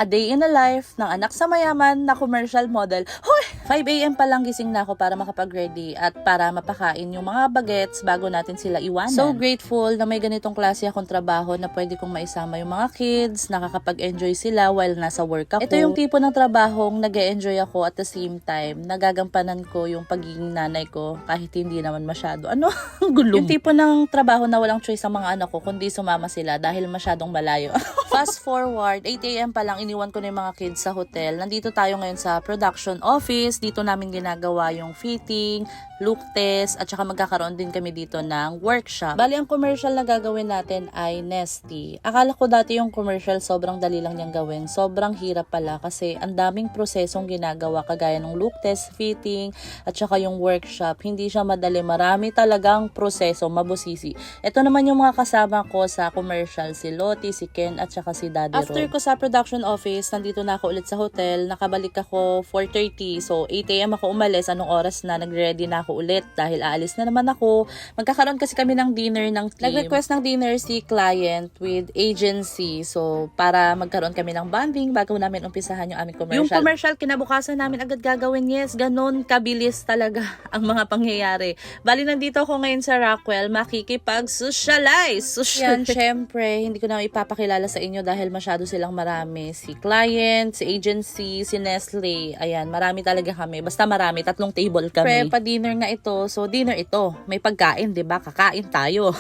A day in the life ng anak sa mayaman na commercial model. Hoy! 5 AM pa lang gising na ako para makapag-ready at para mapakain yung mga bagets bago natin sila iwanan. So grateful na may ganitong klase akong trabaho na pwede kong maisama yung mga kids, nakakapag-enjoy sila while nasa work ako. Ito yung tipo ng trabahong nag-e-enjoy ako at the same time, nagagampanan ko yung pagiging nanay ko kahit hindi naman masyado. Ano? Gulo. Yung tipo ng trabaho na walang choice ang mga anak ko kundi sumama sila dahil masyadong malayo. Fast forward, 8 AM pa lang iniwan ko na yung mga kids sa hotel. Nandito tayo ngayon sa production office. Dito namin ginagawa yung fitting, look test, at saka magkakaroon din kami dito ng workshop. Bali, ang commercial na gagawin natin ay Nestea. Akala ko dati yung commercial sobrang dali lang niyang gawin. Sobrang hirap pala kasi ang daming prosesong ginagawa kagaya ng look test, fitting, at saka yung workshop. Hindi siya madali. Marami talagang proseso, mabusisi. Ito naman yung mga kasama ko sa commercial, si Lottie, si Ken, at saka si Daddy Ron. After ko sa production office, nandito na ako ulit sa hotel. Nakabalik ako 4:30. So, 8 AM ako umalis. Anong oras na? Nag-ready na ako ulit dahil aalis na naman ako. Magkakaroon kasi kami ng dinner ng team. Nag-request ng dinner si client with agency. So, para magkaroon kami ng bonding bago namin umpisahan yung aming commercial. Yung commercial, kinabukasan namin agad gagawin. Yes, ganon kabilis talaga ang mga pangyayari. Bali, nandito ako ngayon sa Rockwell, makikipag-socialize. Yan, syempre, hindi ko na ipapakilala sa inyo dahil masyado silang marami. Si client, si agency, si Nestle. Ayan, marami talaga kami. Basta marami, 3 table kami. Pa-dinner nga ito. So, dinner ito. May pagkain, 'di ba? Kakain tayo.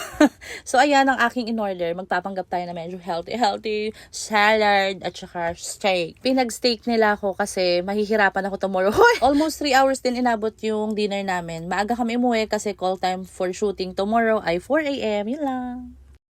So, ayan ang aking in-order. Magpapanggap tayo na medyo healthy salad at saka steak. Pinag-steak nila ako kasi mahihirapan ako tomorrow. Almost 3 hours din inabot yung dinner namin. Maaga kami umuwi kasi call time for shooting tomorrow ay 4 AM. Yun lang.